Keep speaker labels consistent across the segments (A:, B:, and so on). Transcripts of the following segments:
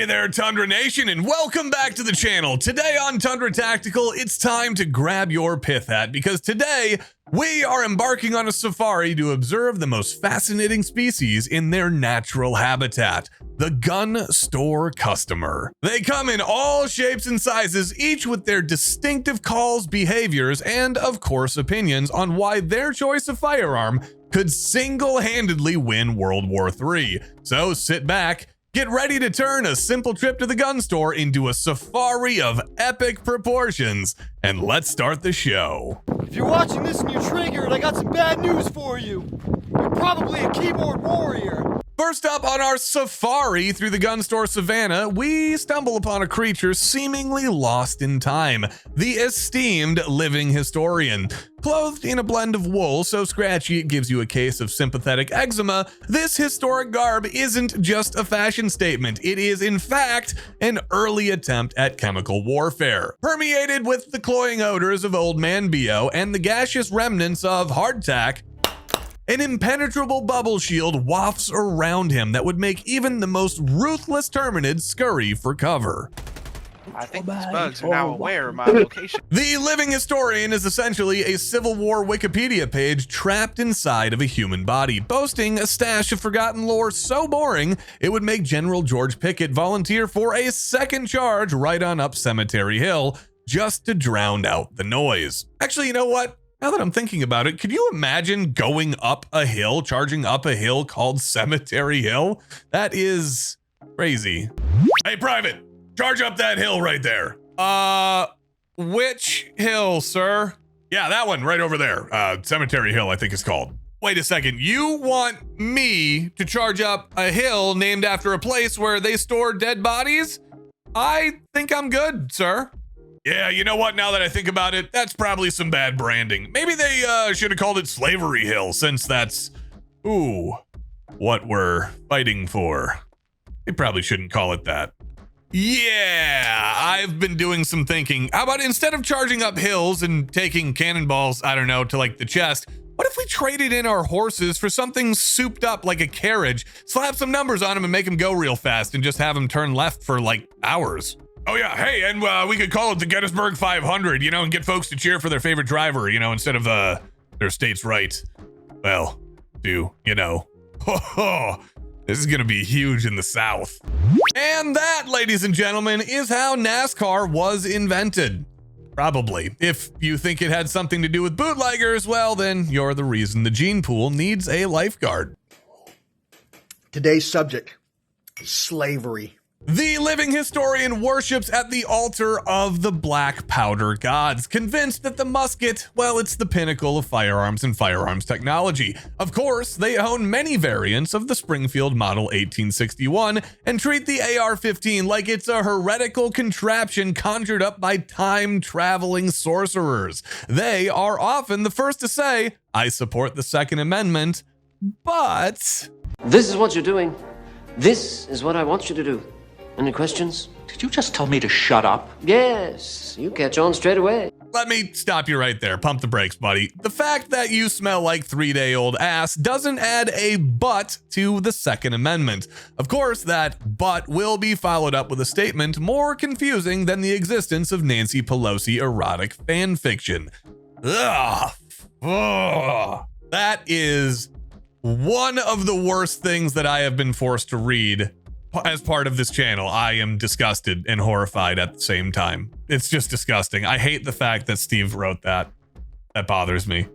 A: Hey there, Tundra Nation, and welcome back to the channel. Today on Tundra Tactical, it's time to grab your pith hat, because today we are embarking on a safari to observe the most fascinating species in their natural habitat, the gun store customer. They come in all shapes and sizes, each with their distinctive calls, behaviors, and of course opinions on why their choice of firearm could single-handedly win World War III. So sit back, get ready to turn a simple trip to the gun store into a safari of epic proportions, and let's start the show.
B: If you're watching this and you're triggered, I got some bad news for you. You're probably a keyboard warrior.
A: First up on our safari through the gun store Savannah, we stumble upon a creature seemingly lost in time, the esteemed living historian. Clothed in a blend of wool so scratchy it gives you a case of sympathetic eczema, this historic garb isn't just a fashion statement. It is, in fact, an early attempt at chemical warfare. Permeated with the cloying odors of old man BO and the gaseous remnants of hardtack, an impenetrable bubble shield wafts around him that would make even the most ruthless Terminids scurry for cover.
C: I think these bugs are now aware of my location.
A: The living historian is essentially a Civil War Wikipedia page trapped inside of a human body, boasting a stash of forgotten lore so boring it would make General George Pickett volunteer for a second charge right on up Cemetery Hill just to drown out the noise. Actually, you know what? Now that I'm thinking about it, could you imagine going up a hill, charging up a hill called Cemetery Hill? That is crazy. Hey, Private, charge up that hill right there. Which hill, sir? Yeah, that one right over there. Cemetery Hill, I think it's called. Wait a second, you want me to charge up a hill named after a place where they store dead bodies? I think I'm good, sir. Yeah, you know what? Now that I think about it, that's probably some bad branding. Maybe they should have called it Slavery Hill, since that's, what we're fighting for. They probably shouldn't call it that. Yeah, I've been doing some thinking. How about instead of charging up hills and taking cannonballs, I don't know, to like the chest, what if we traded in our horses for something souped up like a carriage, slap some numbers on them and make them go real fast and just have them turn left for like hours? Oh yeah, hey, and we could call it the Gettysburg 500, you know, and get folks to cheer for their favorite driver, you know, instead of their state's right. Well, you know. This is gonna be huge in the South. And that, ladies and gentlemen, is how NASCAR was invented. Probably. If you think it had something to do with bootleggers, well, then you're the reason the gene pool needs a lifeguard.
D: Today's subject is slavery.
A: The living historian worships at the altar of the black powder gods, convinced that the musket, well, it's the pinnacle of firearms and firearms technology. Of course, they own many variants of the Springfield Model 1861 and treat the AR-15 like it's a heretical contraption conjured up by time-traveling sorcerers. They are often the first to say, I support the Second Amendment, but...
E: This is what you're doing. This is what I want you to do. Any questions?
F: Did you just tell me to shut up?
E: Yes, you catch on straight away.
A: Let me stop you right there. Pump the brakes, buddy. The fact that you smell like 3-day-old ass doesn't add a but to the Second Amendment. Of course, that but will be followed up with a statement more confusing than the existence of Nancy Pelosi erotic fan fiction. Ugh. Ugh. That is one of the worst things that I have been forced to read as part of this channel. I am disgusted and horrified at the same time. It's just disgusting. I hate the fact that Steve wrote that. That bothers me.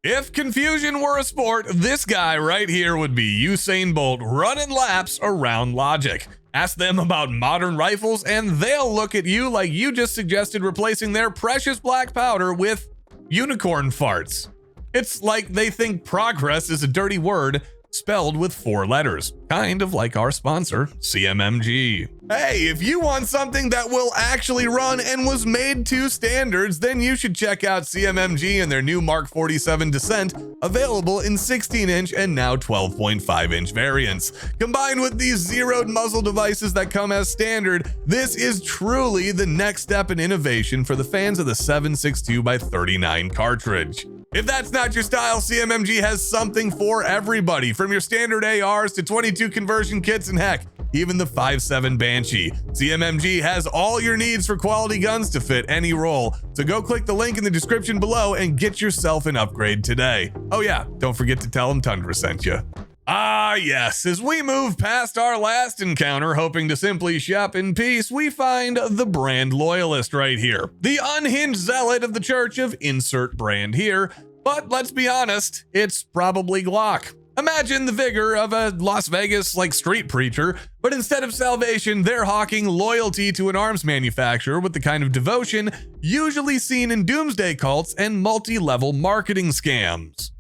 A: If confusion were a sport, this guy right here would be Usain Bolt running laps around logic. Ask them about modern rifles and they'll look at you like you just suggested replacing their precious black powder with unicorn farts. It's like they think progress is a dirty word spelled with 4 letters, kind of like our sponsor, CMMG. Hey, if you want something that will actually run and was made to standards, then you should check out CMMG and their new Mark 47 Descent, available in 16-inch and now 12.5-inch variants. Combined with these zeroed muzzle devices that come as standard, this is truly the next step in innovation for the fans of the 7.62x39 cartridge. If that's not your style, CMMG has something for everybody, from your standard ARs to 22 conversion kits and heck, even the 5.7 Banshee. CMMG has all your needs for quality guns to fit any role, so go click the link in the description below and get yourself an upgrade today. Oh yeah, don't forget to tell them Tundra sent you. Ah yes, as we move past our last encounter, hoping to simply shop in peace, we find the brand Loyalist right here. The unhinged zealot of the Church of insert brand here, but let's be honest, it's probably Glock. Imagine the vigor of a Las Vegas street preacher, but instead of salvation, they're hawking loyalty to an arms manufacturer with the kind of devotion usually seen in doomsday cults and multi-level marketing scams.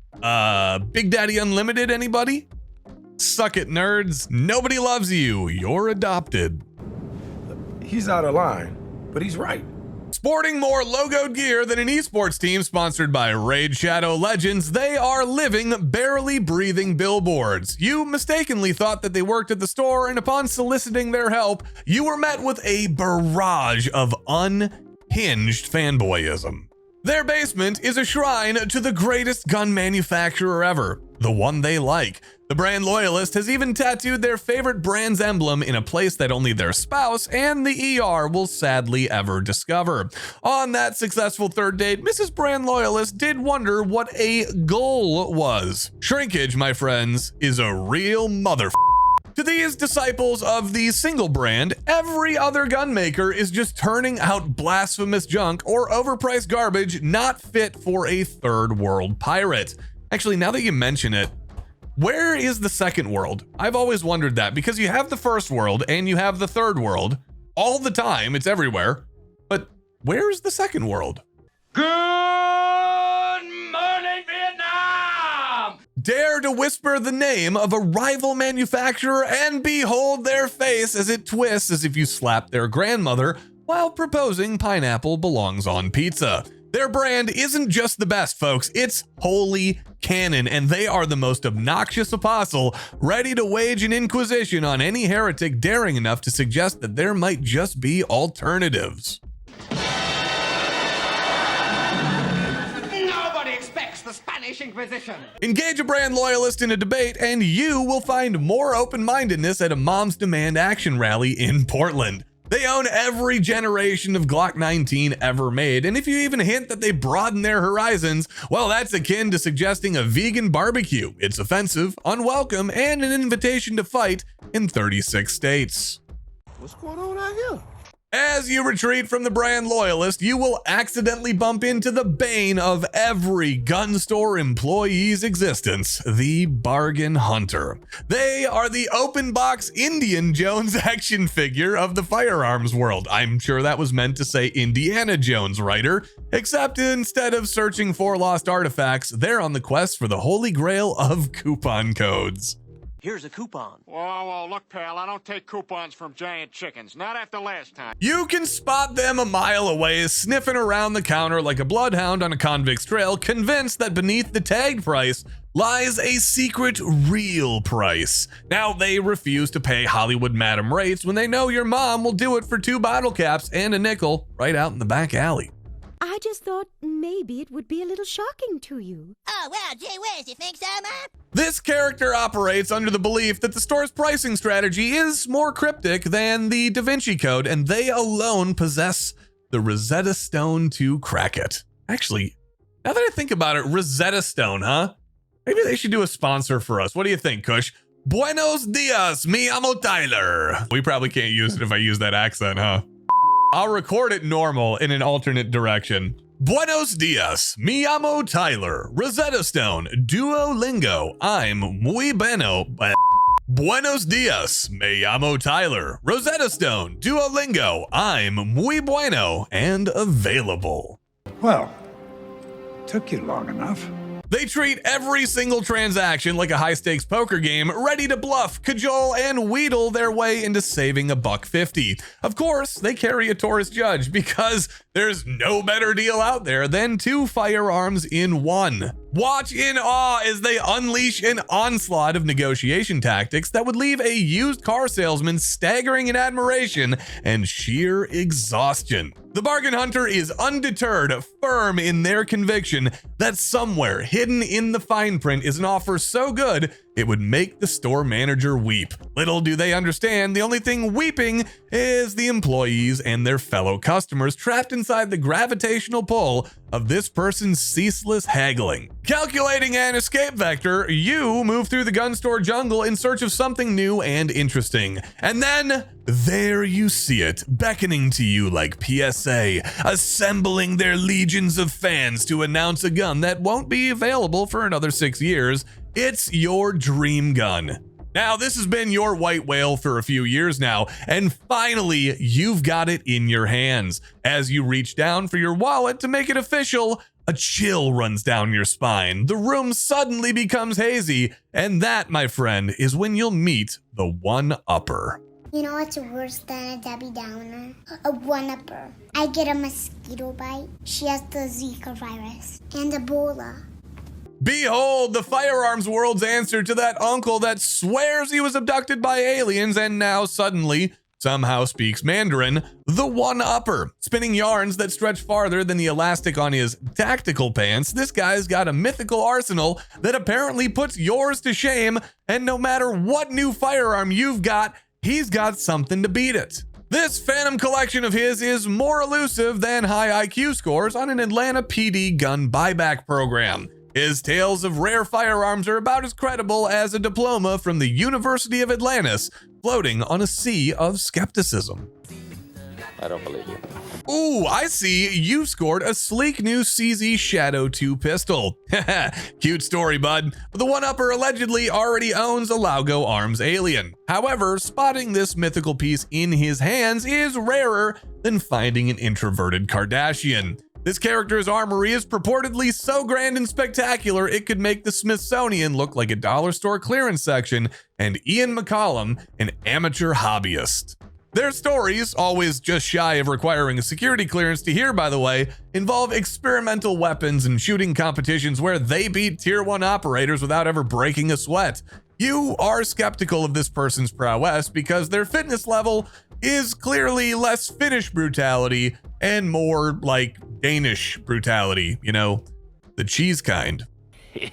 A: Big Daddy Unlimited, anybody? Suck it, nerds. Nobody loves you. You're adopted.
G: He's out of line, but he's right.
A: Sporting more logoed gear than an esports team sponsored by Raid Shadow Legends, they are living, barely breathing billboards. You mistakenly thought that they worked at the store, and upon soliciting their help, you were met with a barrage of unhinged fanboyism. Their basement is a shrine to the greatest gun manufacturer ever, the one they like. The brand Loyalist has even tattooed their favorite brand's emblem in a place that only their spouse and the ER will sadly ever discover. On that successful third date, Mrs. Brand Loyalist did wonder what a goal was. Shrinkage, my friends, is a real To these disciples of the single brand, every other gun maker is just turning out blasphemous junk or overpriced garbage not fit for a third world pirate. Actually, now that you mention it, where is the second world? I've always wondered that, because you have the first world and you have the third world all the time. It's everywhere. But where is the second world?
H: Good morning, Vietnam!
A: Dare to whisper the name of a rival manufacturer and behold their face as it twists as if you slapped their grandmother while proposing pineapple belongs on pizza. Their brand isn't just the best, folks, it's holy canon, and they are the most obnoxious apostle, ready to wage an inquisition on any heretic daring enough to suggest that there might just be alternatives.
H: Nobody expects the Spanish Inquisition.
A: Engage a brand Loyalist in a debate, and you will find more open-mindedness at a Moms Demand action rally in Portland. They own every generation of Glock 19 ever made, and if you even hint that they broaden their horizons, well, that's akin to suggesting a vegan barbecue. It's offensive, unwelcome, and an invitation to fight in 36 states.
G: What's going on out here?
A: As you retreat from the brand Loyalist, you will accidentally bump into the bane of every gun store employee's existence, the bargain hunter. They are the open box Indian Jones action figure of the firearms world. I'm sure that was meant to say Indiana Jones, writer, except instead of searching for lost artifacts, they're on the quest for the holy grail of coupon codes.
E: Here's a coupon.
H: Whoa, look, pal, I don't take coupons from giant chickens. Not after last time.
A: You can spot them a mile away, sniffing around the counter like a bloodhound on a convict's trail, convinced that beneath the tagged price lies a secret real price. Now, they refuse to pay Hollywood madam rates when they know your mom will do it for 2 bottle caps and a nickel right out in the back alley.
I: I just thought maybe it would be a little shocking to you.
J: Oh, well, gee whiz, you think so, Mom?
A: This character operates under the belief that the store's pricing strategy is more cryptic than the Da Vinci Code, and they alone possess the Rosetta Stone to crack it. Actually, now that I think about it, Rosetta Stone, huh? Maybe they should do a sponsor for us. What do you think, Kush? Buenos dias, me amo Tyler. We probably can't use it if I use that accent, huh? I'll record it normal in an alternate direction. Buenos dias, me llamo Tyler. Rosetta Stone, Duolingo, I'm muy bueno. Buenos dias, me llamo Tyler. Rosetta Stone, Duolingo, I'm muy bueno and available.
G: Well, took you long enough.
A: They treat every single transaction like a high-stakes poker game, ready to bluff, cajole, and wheedle their way into saving $1.50. Of course, they carry a tourist judge because there's no better deal out there than 2 firearms in 1. Watch in awe as they unleash an onslaught of negotiation tactics that would leave a used car salesman staggering in admiration and sheer exhaustion. The bargain hunter is undeterred, firm in their conviction that somewhere hidden in the fine print is an offer so good it would make the store manager weep. Little do they understand, the only thing weeping is the employees and their fellow customers trapped inside the gravitational pull of this person's ceaseless haggling. Calculating an escape vector, you move through the gun store jungle in search of something new and interesting. And then there you see it, beckoning to you like PSA, assembling their legions of fans to announce a gun that won't be available for another 6 years. It's your dream gun. Now, this has been your white whale for a few years now, and finally, you've got it in your hands. As you reach down for your wallet to make it official, a chill runs down your spine. The room suddenly becomes hazy, and that, my friend, is when you'll meet the one-upper.
J: You know what's worse than a Debbie Downer? A one-upper. I get a mosquito bite. She has the Zika virus and Ebola.
A: Behold, the firearms world's answer to that uncle that swears he was abducted by aliens and now suddenly somehow speaks Mandarin, the one-upper. Spinning yarns that stretch farther than the elastic on his tactical pants, this guy's got a mythical arsenal that apparently puts yours to shame, and no matter what new firearm you've got, he's got something to beat it. This Phantom collection of his is more elusive than high IQ scores on an Atlanta PD gun buyback program. His tales of rare firearms are about as credible as a diploma from the University of Atlantis, floating on a sea of skepticism.
K: I don't believe you.
A: Ooh, I see you scored a sleek new CZ Shadow 2 pistol. Cute story, bud. The one-upper allegedly already owns a Laugo Arms alien. However, spotting this mythical piece in his hands is rarer than finding an introverted Kardashian. This character's armory is purportedly so grand and spectacular it could make the Smithsonian look like a dollar store clearance section and Ian McCollum an amateur hobbyist. Their stories, always just shy of requiring a security clearance to hear by the way, involve experimental weapons and shooting competitions where they beat tier 1 operators without ever breaking a sweat. You are skeptical of this person's prowess because their fitness level is clearly less Finnish brutality and more like Danish brutality, you know, the cheese kind.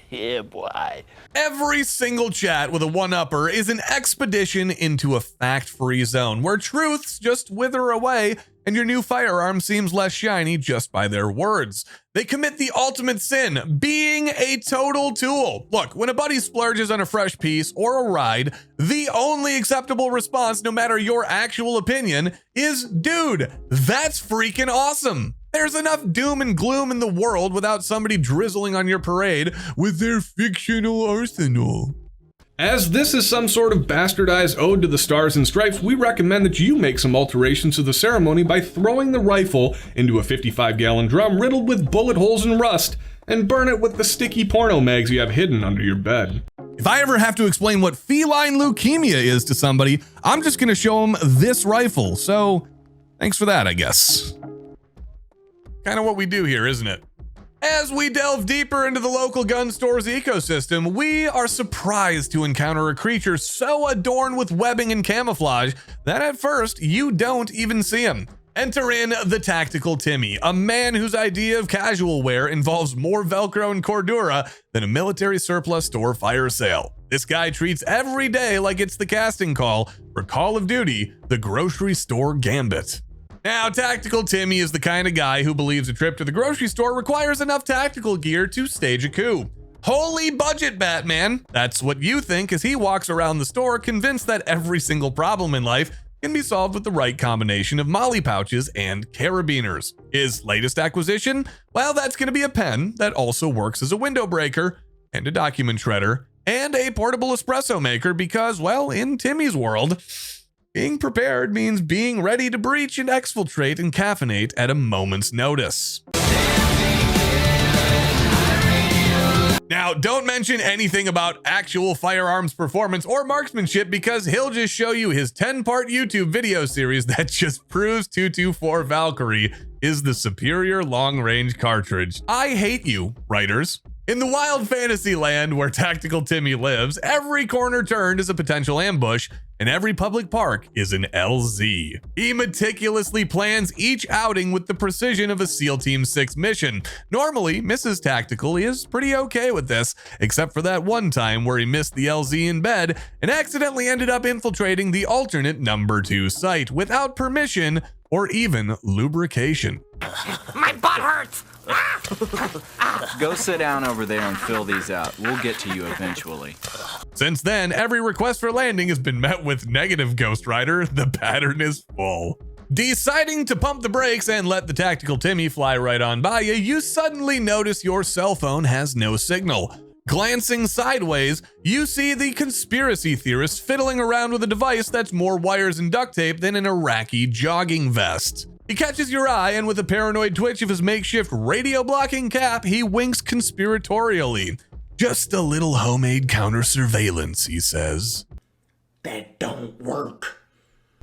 K: Yeah, boy.
A: Every single chat with a one-upper is an expedition into a fact-free zone where truths just wither away and your new firearm seems less shiny just by their words. They commit the ultimate sin, being a total tool. Look, when a buddy splurges on a fresh piece or a ride, the only acceptable response, no matter your actual opinion, is, dude, that's freaking awesome. There's enough doom and gloom in the world without somebody drizzling on your parade with their fictional arsenal. As this is some sort of bastardized ode to the Stars and Stripes, we recommend that you make some alterations to the ceremony by throwing the rifle into a 55-gallon drum riddled with bullet holes and rust, and burn it with the sticky porno mags you have hidden under your bed. If I ever have to explain what feline leukemia is to somebody, I'm just gonna show them this rifle, so thanks for that, I guess. Kind of what we do here, isn't it? As we delve deeper into the local gun store's ecosystem, we are surprised to encounter a creature so adorned with webbing and camouflage that at first you don't even see him. Enter in the tactical Timmy, a man whose idea of casual wear involves more Velcro and Cordura than a military surplus store fire sale. This guy treats every day like it's the casting call for Call of Duty, the grocery store gambit. Now, Tactical Timmy is the kind of guy who believes a trip to the grocery store requires enough tactical gear to stage a coup. Holy budget, Batman! That's what you think as he walks around the store convinced that every single problem in life can be solved with the right combination of molly pouches and carabiners. His latest acquisition? Well, that's going to be a pen that also works as a window breaker and a document shredder and a portable espresso maker because, well, in Timmy's world, being prepared means being ready to breach and exfiltrate and caffeinate at a moment's notice. Now, don't mention anything about actual firearms performance or marksmanship because he'll just show you his 10-part YouTube video series that just proves 224 Valkyrie is the superior long-range cartridge. I hate you, writers. In the wild fantasy land where Tactical Timmy lives, every corner turned is a potential ambush, and every public park is an LZ. He meticulously plans each outing with the precision of a SEAL Team 6 mission. Normally, Mrs. Tactical is pretty okay with this, except for that one time where he missed the LZ in bed and accidentally ended up infiltrating the alternate number 2 site without permission or even lubrication.
L: My butt hurts!
M: Go sit down over there and fill these out. We'll get to you eventually.
A: Since then, every request for landing has been met with negative, Ghost Rider. The pattern is full. Deciding to pump the brakes and let the Tactical Timmy fly right on by you, you suddenly notice your cell phone has no signal. Glancing sideways, you see the conspiracy theorist fiddling around with a device that's more wires and duct tape than an Iraqi jogging vest. He catches your eye, and with a paranoid twitch of his makeshift radio-blocking cap, he winks conspiratorially. Just a little homemade counter-surveillance, he says.
D: That don't work.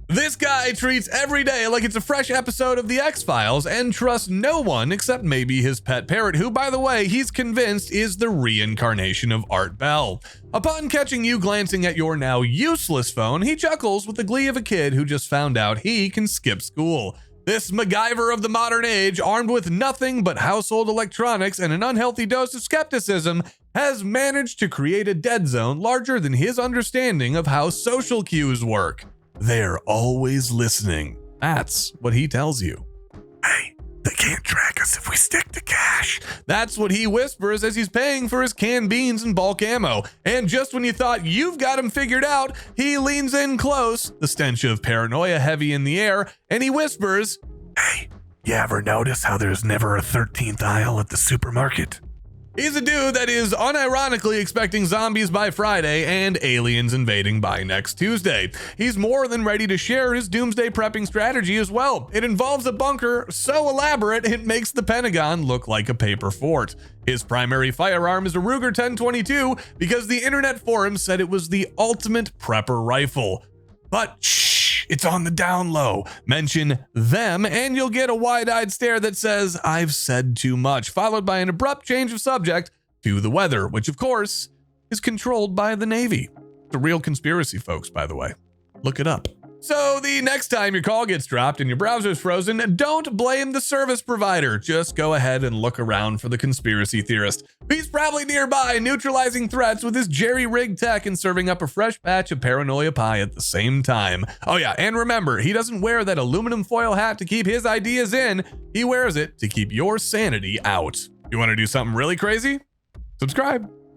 A: This guy treats every day like it's a fresh episode of The X-Files and trusts no one except maybe his pet parrot, who, by the way, he's convinced is the reincarnation of Art Bell. Upon catching you glancing at your now useless phone, he chuckles with the glee of a kid who just found out he can skip school. This MacGyver of the modern age, armed with nothing but household electronics and an unhealthy dose of skepticism, has managed to create a dead zone larger than his understanding of how social cues work. They're always listening. That's what he tells you. Hey, they can't track us if we stick to cash. That's what he whispers as he's paying for his canned beans and bulk ammo. And just when you thought you've got him figured out, he leans in close, the stench of paranoia heavy in the air, and he whispers, "Hey, you ever notice how there's never a 13th aisle at the supermarket?" He's a dude that is unironically expecting zombies by Friday and aliens invading by next Tuesday. He's more than ready to share his doomsday prepping strategy as well. It involves a bunker so elaborate it makes the Pentagon look like a paper fort. His primary firearm is a Ruger 1022 because the internet forums said it was the ultimate prepper rifle. But shh, it's on the down low. Mention them and you'll get a wide-eyed stare that says, "I've said too much," followed by an abrupt change of subject to the weather, which of course is controlled by the Navy. It's a real conspiracy, folks, by the way. Look it up. So the next time your call gets dropped and your browser's frozen, don't blame the service provider. Just go ahead and look around for the conspiracy theorist. He's probably nearby, neutralizing threats with his jerry-rigged tech and serving up a fresh batch of paranoia pie at the same time. Oh yeah, and remember, he doesn't wear that aluminum foil hat to keep his ideas in. He wears it to keep your sanity out. You want to do something really crazy? Subscribe.